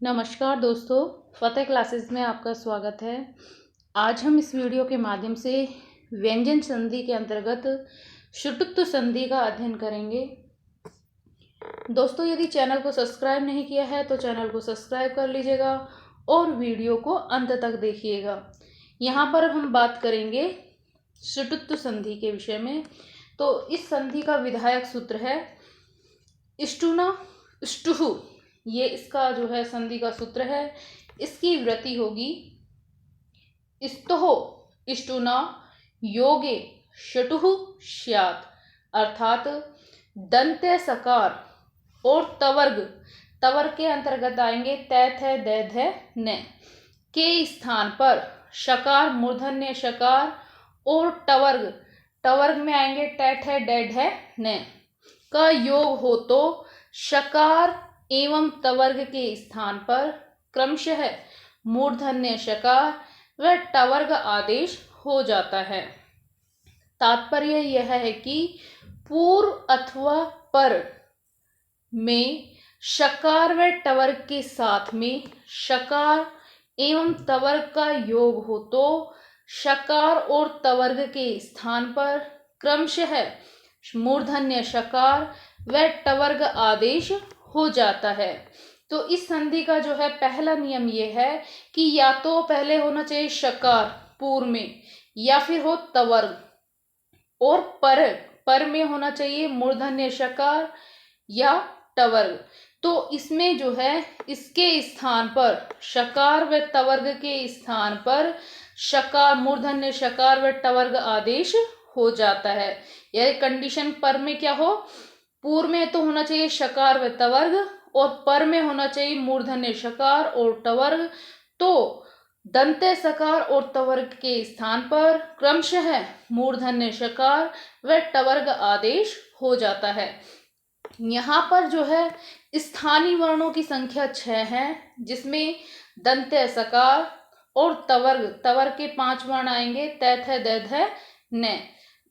नमस्कार दोस्तों, फतेह क्लासेस में आपका स्वागत है। आज हम इस वीडियो के माध्यम से व्यंजन संधि के अंतर्गत शुटुत्व संधि का अध्ययन करेंगे। दोस्तों, यदि चैनल को सब्सक्राइब नहीं किया है तो चैनल को सब्सक्राइब कर लीजिएगा और वीडियो को अंत तक देखिएगा। यहाँ पर हम बात करेंगे शुटुत्व संधि के विषय में। तो इस संधि का विधायक सूत्र है इष्टुना इष्टुहु। ये इसका जो है संधि का सूत्र है। इसकी वृत्ति होगी स्तुहो इष्टुना योगे शटुः स्यात्, अर्थात दंत्य सकार और तवर्ग के अंतर्गत आएंगे तैथ दैध न के स्थान पर शकार मूर्धन्य शकार और टवर्ग में आएंगे टैठ डैढ न का योग हो तो शकार एवं तवर्ग के स्थान पर क्रमशः मूर्धन्य शकार व टवर्ग आदेश हो जाता है। तात्पर्य यह है कि पूर्व अथवा पर में शकार व टवर्ग के साथ में शकार एवं तवर्ग का योग हो तो शकार और तवर्ग के स्थान पर क्रमशः मूर्धन्य शकार व टवर्ग आदेश हो जाता है। तो इस संधि का जो है पहला नियम यह है कि या तो पहले होना चाहिए शकार पूर्व में या फिर हो तवर्ग, और पर में होना चाहिए मूर्धन्य शकार या टवर्ग। तो इसमें जो है इसके स्थान पर शकार व तवर्ग के स्थान पर शकार मूर्धन्य शकार व टवर्ग आदेश हो जाता है। यह कंडीशन पर में क्या हो, पूर्व में तो होना चाहिए शकार व तवर्ग और पर में होना चाहिए मूर्धन्य शकार और टवर्ग। तो दंत्य सकार और तवर्ग के स्थान पर क्रमशः मूर्धन्य शकार व टवर्ग आदेश हो जाता है। यहाँ पर जो है स्थानीय वर्णों की संख्या 6 है, जिसमें दंत्य सकार और तवर्ग के 5 वर्ण आएंगे तैथ दैध न।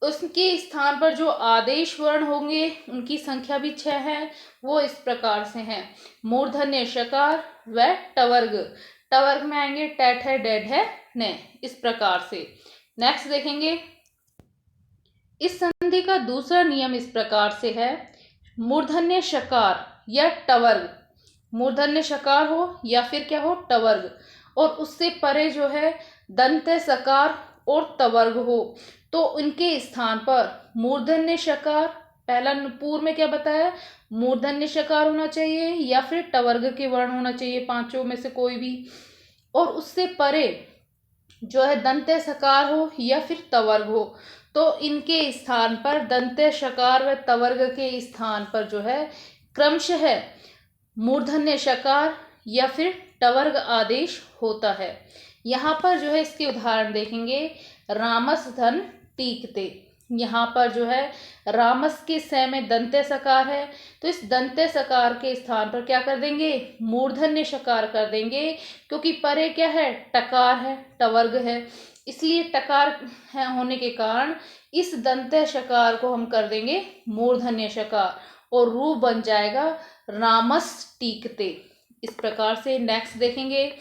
उसके स्थान पर जो आदेश वर्ण होंगे उनकी संख्या भी 6 है। वो इस प्रकार से हैं मूर्धन्य शकार व टवर्ग में आएंगे टैठ डैढ न, इस प्रकार से। नेक्स्ट देखेंगे, इस संधि का दूसरा नियम इस प्रकार से है मूर्धन्य शकार या टवर्ग, मूर्धन्य शकार हो या फिर क्या हो टवर्ग, और उससे परे जो है दंत्य सकार और तवर्ग हो तो उनके स्थान पर मूर्धन्य शकार, पहला पूर्व में क्या बताया, मूर्धन्य शकार होना चाहिए या फिर टवर्ग के वर्ण होना चाहिए, पांचों में से कोई भी, और उससे परे जो है दंत्य सकार हो या फिर तवर्ग हो तो इनके स्थान पर दंत्य शकार व तवर्ग के स्थान पर जो है क्रमशः मूर्धन्य शकार या फिर टवर्ग आदेश होता है। यहाँ पर जो है इसके उदाहरण देखेंगे, रामस धन टीकते। यहाँ पर जो है रामस के स में दंत्य सकार है तो इस दंत्य सकार के स्थान पर क्या कर देंगे, मूर्धन्य शकार कर देंगे, क्योंकि परे क्या है, टकार है, टवर्ग है, इसलिए टकार है होने के कारण इस दंत्य शकार को हम कर देंगे मूर्धन्य शकार और रूप बन जाएगा रामस टीकते, इस प्रकार से। नेक्स्ट देखेंगे,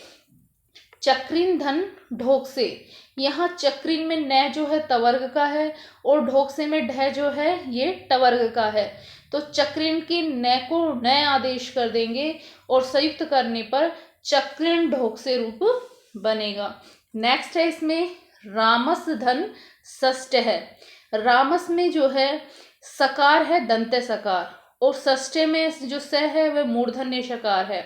चक्रिन धन ढोक से। यहाँ चक्रिन में न जो है तवर्ग का है और ढोक से में ढ जो है ये टवर्ग का है, तो चक्रिन के न को न आदेश कर देंगे और संयुक्त करने पर चक्रिन ढोक से रूप बनेगा। नेक्स्ट है इसमें रामस धन षष्ठ है। रामस में जो है सकार है दंत्य सकार और षष्ठ में जो स है वह मूर्धन्य शकार है,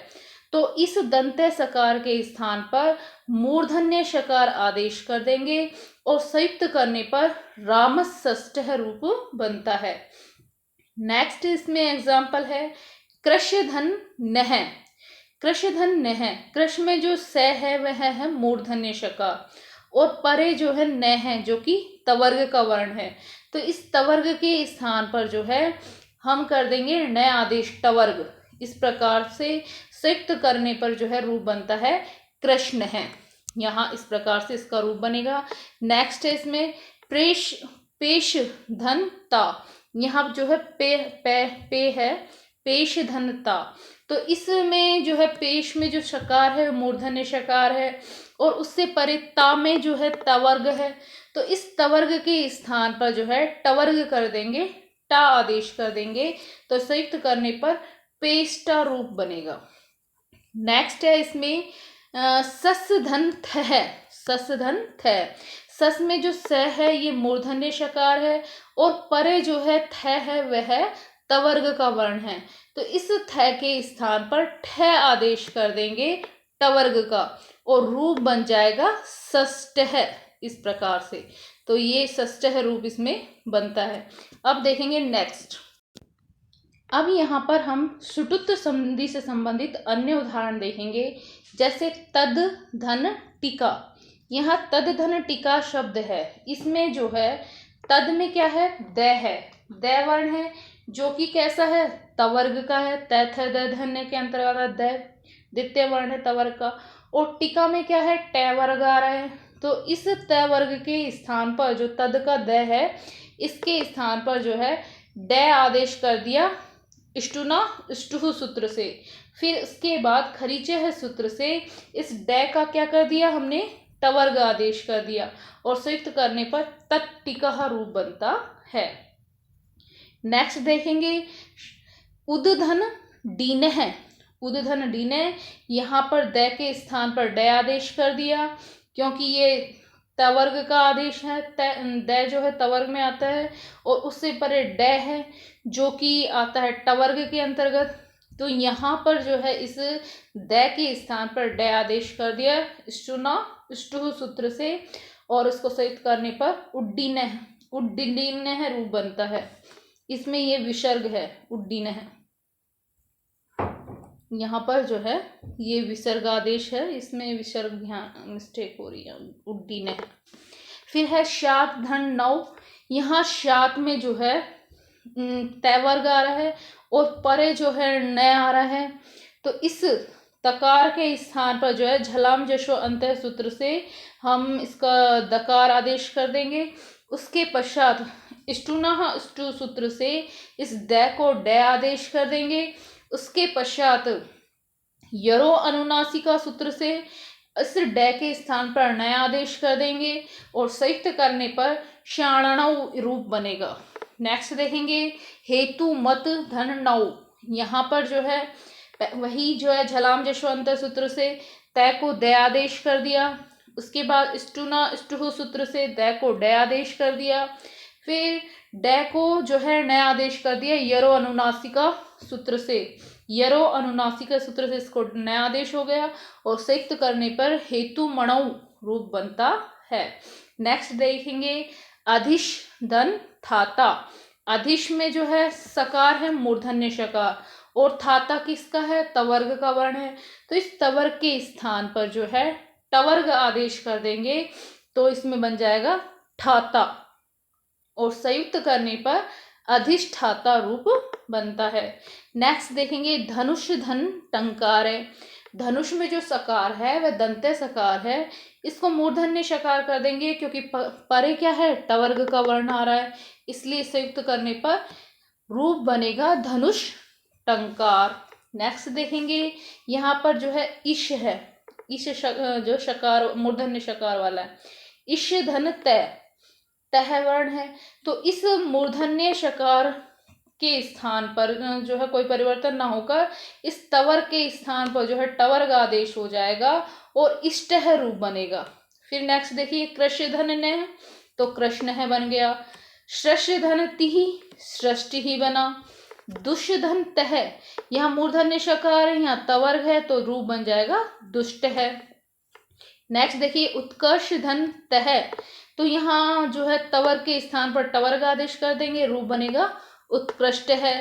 तो इस दंत्य सकार के स्थान पर मूर्धन्य शकार आदेश कर देंगे और संयुक्त करने पर रामस षष्ठ रूप बनता है। नेक्स्ट इसमें एग्जाम्पल है कृष्य धन नह। कृष्य धन नह, कृष्ण में जो स है वह है मूर्धन्य शकार और परे जो है न है जो कि तवर्ग का वर्ण है, तो इस तवर्ग के स्थान पर जो है हम कर देंगे न आदेश टवर्ग, इस प्रकार से संयुक्त करने पर जो है रूप बनता है कृष्ण है। यहाँ इस प्रकार से इसका रूप बनेगा। नेक्स्ट है इसमें पेश धन ता। यहाँ जो है पे है पेश धन ता, तो इसमें जो है पेश में जो शकार है मूर्धन्य शकार है, और उससे परे ता में जो है तवर्ग है। तो इस तवर्ग के स्थान पर जो है टवर्ग कर देंगे, टा आदेश कर देंगे, तो संयुक्त करने पर पेष्टा रूप बनेगा। नेक्स्ट है इसमें सस धन थ है, सस धन थ। सस में जो स है ये मूर्धन्य शकार है, और परे जो है थ है वह तवर्ग का वर्ण है। तो इस थ के स्थान पर ठ आदेश कर देंगे टवर्ग का, और रूप बन जाएगा षष्ठः इस प्रकार से। तो ये षष्ठः रूप इसमें बनता है। अब देखेंगे नेक्स्ट। अब यहाँ पर हम सुटुत्व संधि से संबंधित अन्य उदाहरण देखेंगे, जैसे तद धन टिका। यहाँ तद धन टिका शब्द है, इसमें जो है तद में क्या है, द है, द वर्ण है, जो कि कैसा है, तवर्ग का है। तैथ द धन्य के अंतर्गत द द्वितीय वर्ण है तवर्ग का। और टिका में क्या है, ट वर्ग आ रहा है। तो इस त वर्ग के स्थान पर जो तद का द है, इसके स्थान पर जो है ड आदेश कर दिया इष्टुना इष्टुह सूत्र से। फिर इसके बाद खरीचे है सूत्र से इस ड का क्या कर दिया हमने, टवर्ग आदेश कर दिया, और संयुक्त करने पर तत्टिका रूप बनता है। नेक्स्ट देखेंगे उदधन डीन है। उदधन डीन, यहाँ पर द के स्थान पर ड आदेश कर दिया, क्योंकि ये तवर्ग का आदेश है। द जो है तवर्ग में आता है, और उससे परे ड है जो कि आता है टवर्ग के अंतर्गत। तो यहाँ पर जो है इस द के स्थान पर ड आदेश कर दिया इष्टुना इष्टुह सूत्र से, और उसको संयुक्त करने पर उड्डीन उड्डीन रूप बनता है। इसमें ये विसर्ग है, उड्डीन है, यहाँ पर जो है ये विसर्ग आदेश है, इसमें विसर्ग यहाँ मिस्टेक हो रही है, उड्डीन है। फिर है शात धन नौ। यहाँ शात में जो है तैवर्ग आ रहा है, और परे जो है न आ रहा है। तो इस तकार के स्थान पर जो है झलाम जशो अंत सूत्र से हम इसका दकार आदेश कर देंगे। उसके पश्चात इष्टुना इष्टु सूत्र से इस द को ड आदेश कर देंगे। उसके पश्चात यरो अनुनासिका सूत्र से इस ड के स्थान पर नय आदेश कर देंगे, और संयुक्त करने पर शाणणव रूप बनेगा। नेक्स्ट देखेंगे हेतु मत धन नौ। यहाँ पर जो है वही जो है झलाम जशवंत सूत्र से तय को द आदेश कर दिया। उसके बाद इष्टुना इष्टुह सूत्र से द को ड आदेश कर दिया। फिर ड को जो है नया आदेश कर दिया यरो अनुनासिका सूत्र से। यरो अनुनासिका सूत्र से इसको नया आदेश हो गया, और संयुक्त करने पर हेतु मणौ रूप बनता है। नेक्स्ट देखेंगे अधिश धन थाता। अधिश में जो है सकार है मूर्धन्य शकार, और थाता किसका है, तवर्ग का वर्ण है। तो इस तवर्ग के स्थान पर जो है टवर्ग आदेश कर देंगे, तो इसमें बन जाएगा ठाता, और संयुक्त करने पर अधिष्ठाता रूप बनता है। नेक्स्ट देखेंगे धनुष धन टंकार है। धनुष में जो सकार है वह दंत्य सकार है, इसको मूर्धन्य शकार कर देंगे, क्योंकि परे क्या है, टवर्ग का वर्ण आ रहा है, इसलिए संयुक्त करने पर रूप बनेगा धनुष टंकार। नेक्स्ट देखेंगे यहाँ पर जो है इश है, इश जो शकार मूर्धन्य शकार वाला है, इश धन तय, तह वर्ण है। तो इस मूर्धन्य शकार के स्थान पर जो है कोई परिवर्तन ना होकर इस तवर के स्थान पर जो है टवर्ग आदेश हो जाएगा, और इष्टः रूप बनेगा। फिर नेक्स्ट देखिए कृष्ण धन ने, तो कृष्ण है बन गया। सृष्य धन तिहि, सृष्टि ही बना। दुष्ट धन तह, यहाँ मूर्धन्य शकार है, यहाँ तवर्ग है, तो रूप बन जाएगा दुष्ट है। नेक्स्ट देखिए उत्कर्ष धन तह, तो यहाँ जो है तवर्ग के स्थान पर टवर्ग आदेश कर देंगे, रूप बनेगा उत्कृष्ट है।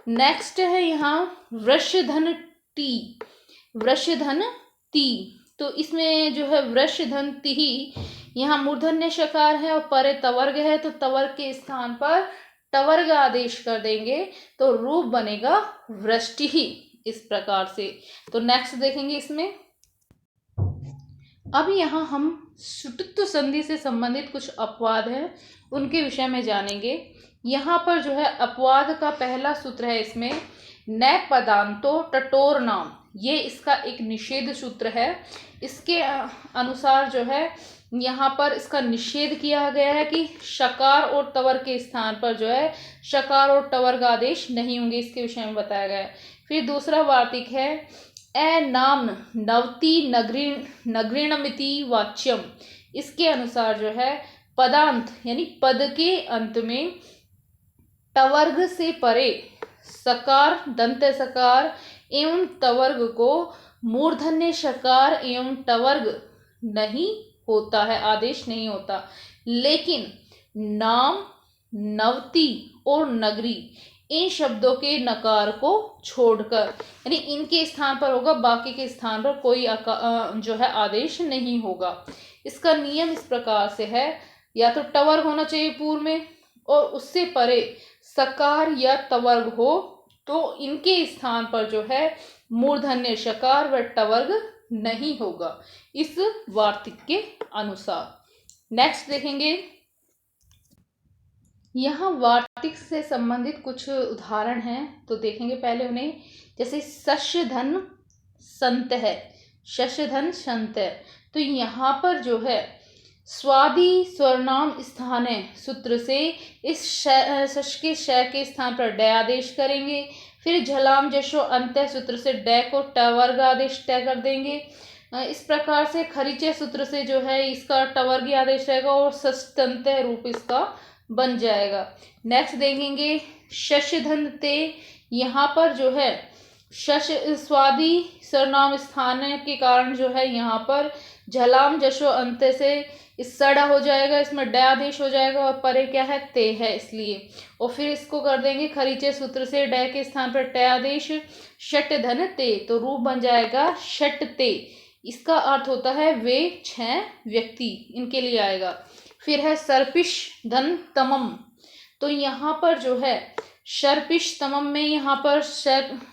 नेक्स्ट है यहाँ वृष धन टी, वृष धन ती, तो इसमें जो है वृष धन ती, यहाँ मूर्धन्य शकार है और परे तवर्ग है, तो तवर्ग के स्थान पर टवर्ग आदेश कर देंगे, तो रूप बनेगा वृष्टि ही, इस प्रकार से। तो नेक्स्ट देखेंगे इसमें। अब यहाँ हम सुटुत्व संधि से संबंधित कुछ अपवाद हैं, उनके विषय में जानेंगे। यहाँ पर जो है अपवाद का पहला सूत्र है इसमें न पदांतो टटोर नाम, ये इसका एक निषेध सूत्र है। इसके अनुसार जो है यहाँ पर इसका निषेध किया गया है कि शकार और तवर्ग के स्थान पर जो है शकार और टवर्ग आदेश नहीं होंगे, इसके विषय में बताया गया है। फिर दूसरा वार्तिक है ए नाम नवति नगरीणमिति वाच्यम, इसके अनुसार जो है पदांत यानी पद के अंत में टवर्ग से परे सकार दंत सकार एवं टवर्ग को मूर्धन्य शकार एवं टवर्ग नहीं होता है, आदेश नहीं होता। लेकिन नाम नवति और नगरी इन शब्दों के नकार को छोड़कर यानी इनके स्थान पर होगा, बाकी के स्थान पर कोई जो है आदेश नहीं होगा। इसका नियम इस प्रकार से है, या तो टवर्ग होना चाहिए पूर्व में और उससे परे सकार या तवर्ग हो तो इनके स्थान पर जो है मूर्धन्य शकार व टवर्ग नहीं होगा, इस वार्तिक के अनुसार। नेक्स्ट देखेंगे, यहाँ वार्तिक से संबंधित कुछ उदाहरण हैं तो देखेंगे पहले उन्हें। जैसे शस्य धन संत है, शस्य धन संत है, तो यहाँ पर जो है स्वादि स्वर्णाम स्थान है सूत्र से इस शश के श के स्थान पर ड आदेश करेंगे। फिर झलाम जशो अंत सूत्र से ड को टवर्ग आदेश तय कर देंगे। इस प्रकार से खरीचे सूत्र से जो है इसका टवर्गी आदेश रहेगा और षष्टंत रूप इसका बन जाएगा। नेक्स्ट देखेंगे शश धन ते, यहाँ पर जो है शश स्वादि सर्वनाम स्थान के कारण जो है यहाँ पर झलाम जशो अंत से इस सड़ा हो जाएगा, इसमें ड आदेश हो जाएगा और परे क्या है ते है इसलिए। और फिर इसको कर देंगे खरीचे सूत्र से ड के स्थान पर ट आदेश षट धन ते, तो रूप बन जाएगा षट ते। इसका अर्थ होता है वे 6 व्यक्ति, इनके लिए आएगा। फिर है सर्पिश धन तमम, तो यहाँ पर जो है सर्पिश तमम में यहाँ पर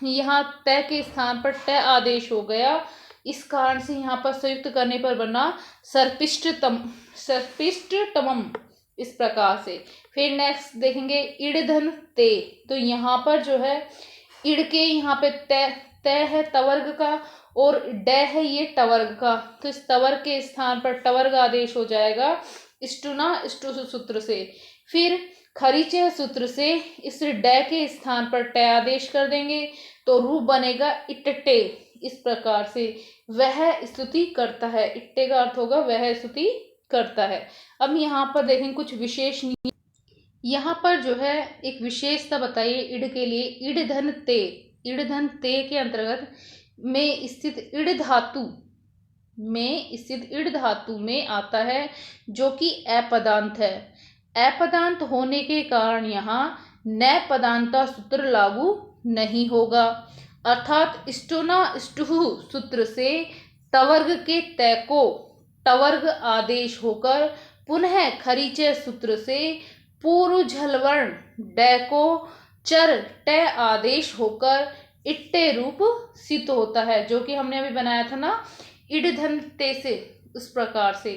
यहाँ त के स्थान पर ट आदेश हो गया, इस कारण से यहाँ पर संयुक्त करने पर बना सर्पिष्ट तमम, इस प्रकार से। फिर नेक्स्ट देखेंगे इड़ धन ते, तो यहाँ पर जो है इड़ के यहाँ पे त है तवर्ग का और ड है ये टवर्ग का, तो इस तवर्ग के स्थान पर टवर्ग आदेश हो जाएगा स्टुना स्टु सूत्र से। फिर खरीचे सूत्र से इस ड के स्थान पर ट आदेश कर देंगे तो रूप बनेगा इट्टे, इस प्रकार से वह स्तुति करता है। इट्टे का अर्थ होगा वह स्तुति करता है। अब यहाँ पर देखें कुछ विशेष नियम। यहाँ पर जो है एक विशेषता बताइए इड़ के लिए, इड़ धन ते, इड़ धन ते के अंतर्गत में स्थित इड़ धातु में आता है जो कि अपदांत है। अपदांत होने के कारण यहाँ न पदांता सूत्र लागू नहीं होगा, अर्थात स्टुना स्टुहु सूत्र से टवर्ग के तय को टवर्ग आदेश होकर पुनः खरीचे सूत्र से पूर्व झलवर्ण ड को चर ट आदेश होकर इट्टे रूप सिद्ध होता है, जो कि हमने अभी बनाया था ना इड़ धन ते से, उस प्रकार से।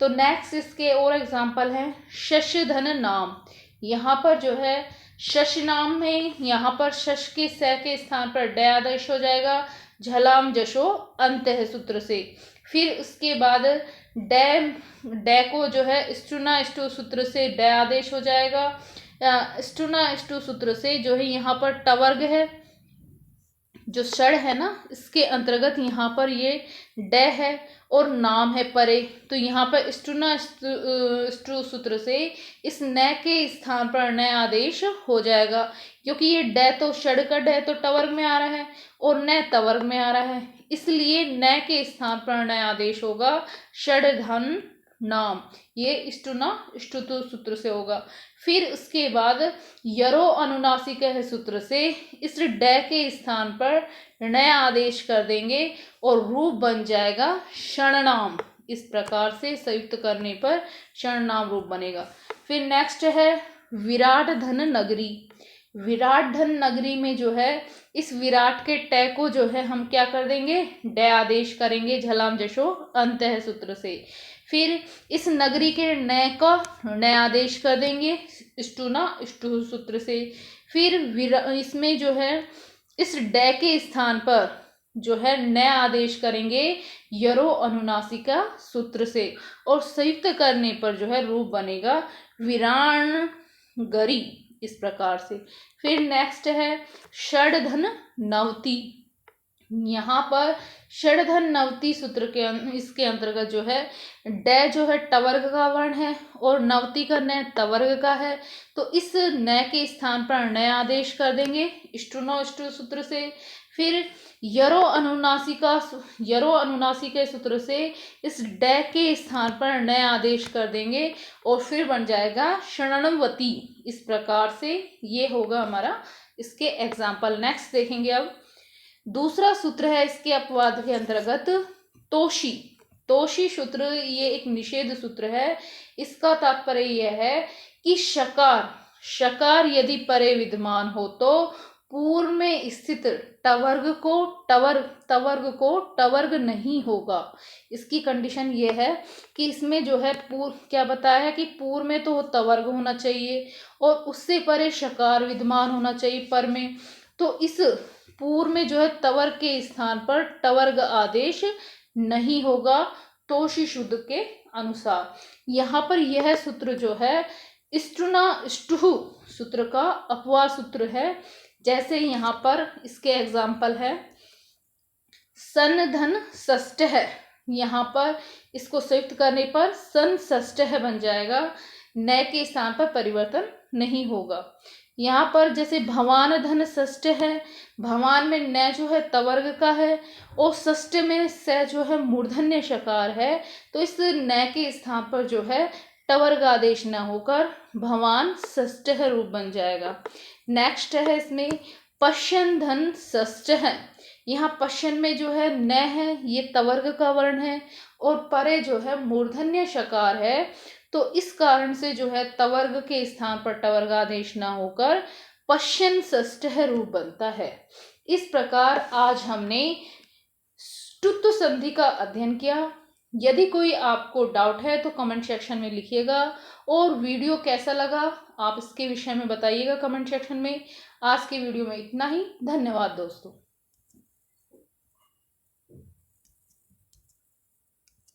तो नेक्स्ट इसके और एग्जाम्पल हैं शश धन नाम, यहाँ पर जो है शश नाम में यहाँ पर शश के स के स्थान पर ड आदेश हो जाएगा, झलाम जशो अंत है सूत्र से। फिर उसके बाद ड को जो है स्टुना स्टु सूत्र से ड आदेश हो जाएगा, स्टुना स्टु सूत्र से जो है यहाँ पर टवर्ग है जो षड है ना, इसके अंतर्गत यहाँ पर ये ड है और नाम है परे, तो यहाँ पर स्टुना स्टु सूत्र से इस न के स्थान पर न आदेश हो जाएगा, क्योंकि ये ड तो षड का ड तो टवर्ग में आ रहा है और न तवर्ग में आ रहा है, इसलिए न के स्थान पर न आदेश होगा षड धन नाम, ये स्टुना स्टुतु सूत्र से होगा। फिर उसके बाद यरो अनुनासिक है सूत्र से इस ड के स्थान पर न आदेश कर देंगे और रूप बन जाएगा क्षणनाम, इस प्रकार से संयुक्त करने पर क्षणनाम रूप बनेगा। फिर नेक्स्ट है विराट धन नगरी। विराट धन नगरी में जो है इस विराट के ट को जो है हम क्या कर देंगे ड आदेश करेंगे, झलाम जशो अंत है सूत्र से। फिर इस नगरी के न का न आदेश कर देंगे स्टुना स्टु सूत्र से। फिर इसमें जो है इस डे के स्थान पर जो है न आदेश करेंगे यरो अनुनासिका सूत्र से, और संयुक्त करने पर जो है रूप बनेगा विराण गरी, इस प्रकार से। फिर नेक्स्ट है षडधन नवती। यहाँ पर षडधन नवती सूत्र के इसके अंतर्गत जो है डे जो है टवर्ग का वर्ण है और नवती का न तवर्ग का है, तो इस न के स्थान पर न आदेश कर देंगे स्टुनो स्टु सूत्र से। फिर यरो अनुनासी के सूत्र से इस डे के स्थान पर न आदेश कर देंगे और फिर बन जाएगा षणवती, इस प्रकार से ये होगा हमारा इसके एग्जाम्पल। नेक्स्ट देखेंगे अब दूसरा सूत्र है इसके अपवाद के अंतर्गत तोषी। तोषी सूत्र ये एक निषेध सूत्र है। इसका तात्पर्य यह है कि शकार यदि परे विद्यमान हो तो पूर्व में स्थित तवर्ग को टवर्ग नहीं होगा। इसकी कंडीशन ये है कि इसमें जो है क्या बताया है कि पूर्व में तो तवर्ग होना चाहिए और उससे परे शकार विद्यमान होना चाहिए पर में, तो इस पूर्व में जो है तवर्ग के स्थान पर टवर्ग आदेश नहीं होगा तोषी शुद्ध के अनुसार। यहाँ पर यह सूत्र जो है स्टुह सूत्र का अपवाद सूत्र है। जैसे यहाँ पर इसके एग्जाम्पल है सन धन षष्ठ है, यहाँ पर इसको संयुक्त करने पर सन षष्ठ है बन जाएगा, न के स्थान पर परिवर्तन नहीं होगा। यहाँ पर जैसे भवान धन षष्ठ है, भवान में न जो है तवर्ग का है और षष्ठ में स जो है मूर्धन्य शकार है, तो इस न के स्थान पर जो है टवर्ग आदेश न होकर भवान षष्ठ रूप बन जाएगा। नेक्स्ट है इसमें पश्यन धन षष्ठ है। यहाँ पश्यन में जो है न है ये तवर्ग का वर्ण है और परे जो है मूर्धन्य शकार है, तो इस कारण से जो है तवर्ग के स्थान पर टवर्ग आदेश न होकर पश्यन षष्ठ रूप बनता है। इस प्रकार आज हमने स्तुत्व संधि का अध्ययन किया। यदि कोई आपको डाउट है तो कमेंट सेक्शन में लिखिएगा और वीडियो कैसा लगा आप इसके विषय में बताइएगा कमेंट सेक्शन में। आज के वीडियो में इतना ही। धन्यवाद दोस्तों।